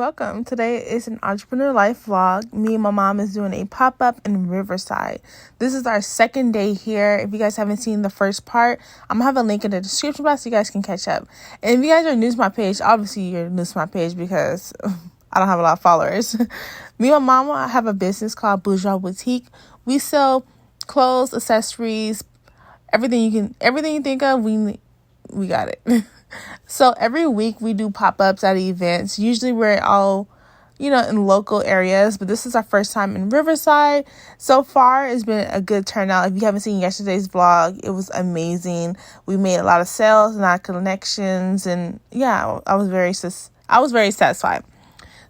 welcome. Today is an entrepreneur life vlog. Me and my mom is doing a pop-up in Riverside. This is our second day here. If you guys haven't seen the first part, I'm gonna have a link in the description box so you guys can catch up. And if you guys are new to my page, obviously you're new to my page because I don't have a lot of followers. Me and my mama have a business called Bourgeois Boutique. We sell clothes, accessories, everything you think of, we got it. So every week we do pop-ups at events. Usually we're all, in local areas, but this is our first time in Riverside. So far, it's been a good turnout. If you haven't seen yesterday's vlog, it was amazing. We made a lot of sales and a lot of connections, and yeah, I was very satisfied.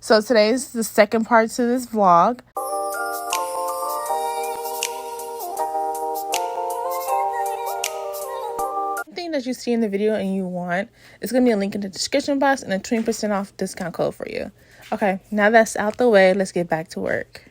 So today's the second part to this vlog. That you see in the video and you want, it's gonna be a link in the description box and a 20% off discount code for you. Okay, now that's out the way, let's get back to work.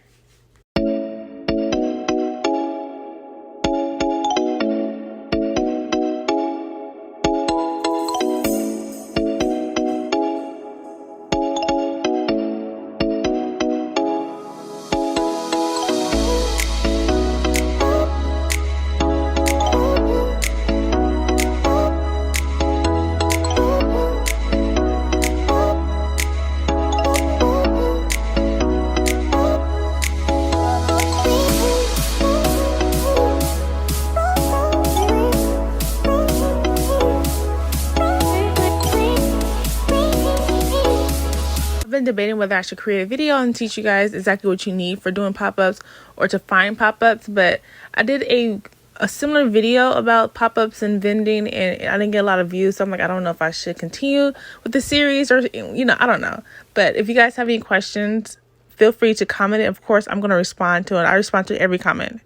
Been debating whether I should create a video and teach you guys exactly what you need for doing pop-ups or to find pop-ups, but I did a similar video about pop-ups and vending and I didn't get a lot of views, so I'm like, I don't know if I should continue with the series or I don't know. But if you guys have any questions, feel free to comment it. Of course, I'm going to respond to it. I respond to every comment.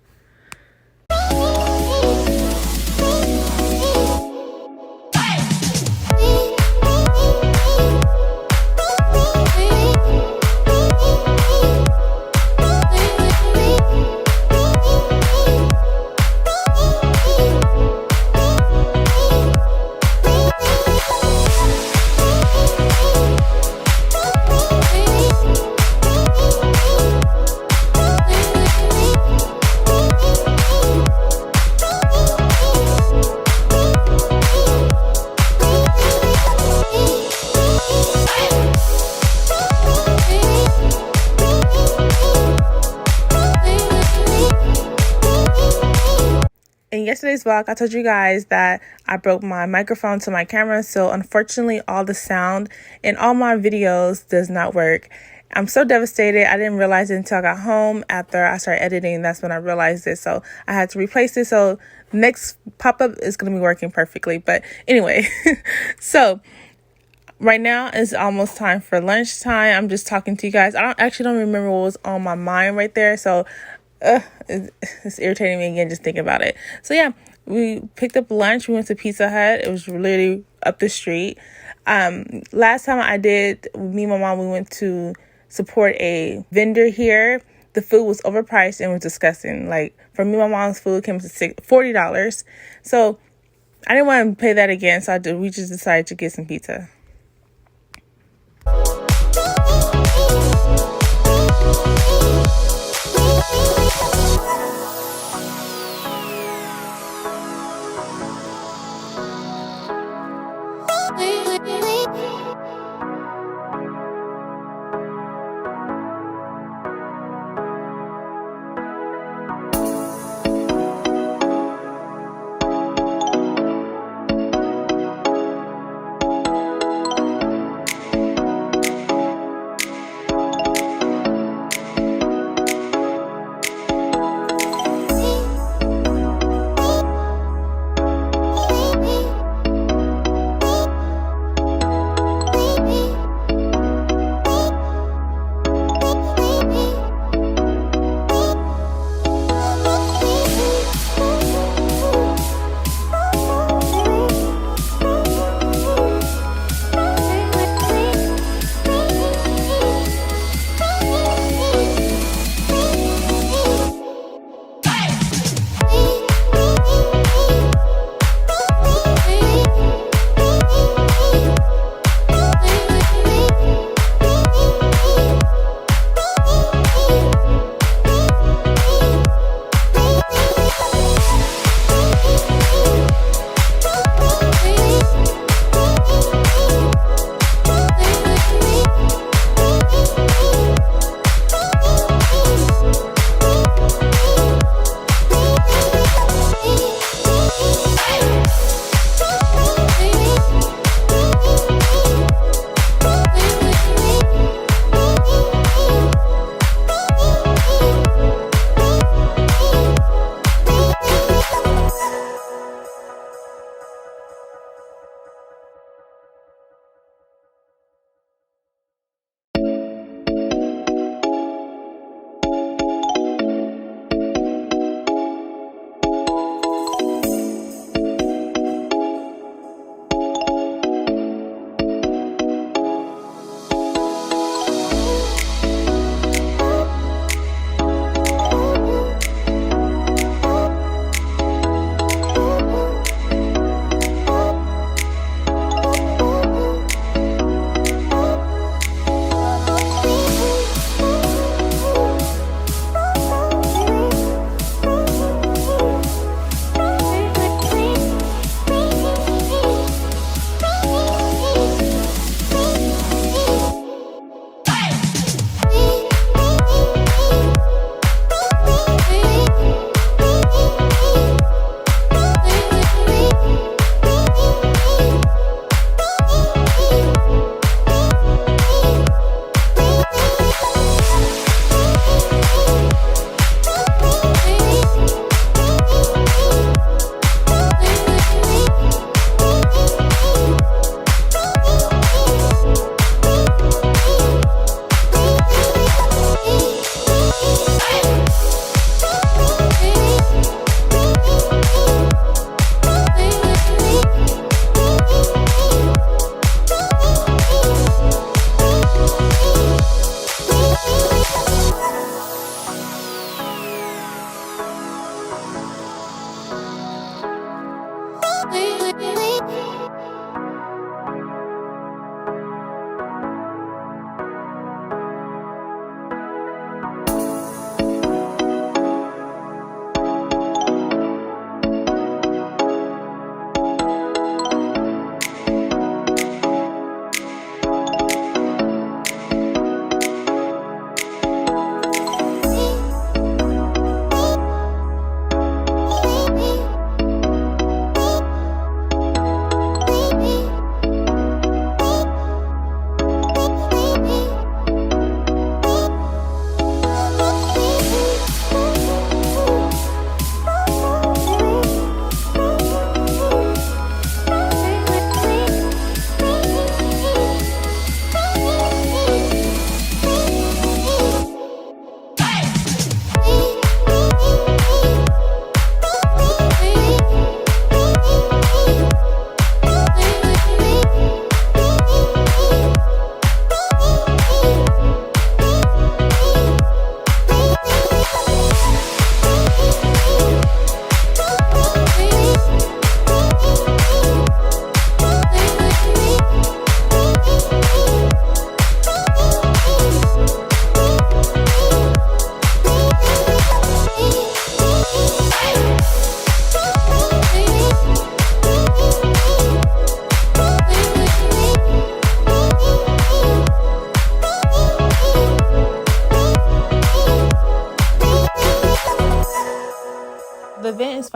In yesterday's vlog, I told you guys that I broke my microphone to my camera, so unfortunately all the sound in all my videos does not work. I'm so devastated. I didn't realize it until I got home. After I started editing, that's when I realized it, so I had to replace it. So next pop-up is going to be working perfectly. But anyway, so right now it's almost time for lunchtime. I'm just talking to you guys. I don't remember what was on my mind right there, so it's irritating me again just thinking about it. So yeah, we picked up lunch. We went to Pizza Hut. It was literally up the street. Last time me and my mom, we went to support a vendor here. The food was overpriced and was disgusting. Like, for me, my mom's food came to $40. So I didn't want to pay that again, so we just decided to get some pizza.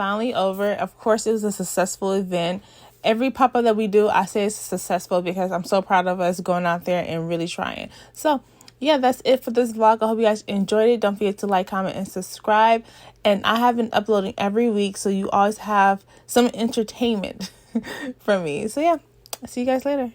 finally over. Of course, it was a successful event. Every pop-up that we do, I say it's successful because I'm so proud of us going out there and really trying. So yeah, that's it for this vlog. I hope you guys enjoyed it. Don't forget to like, comment, and subscribe. And I have been uploading every week, so you always have some entertainment from me. So yeah, I'll see you guys later.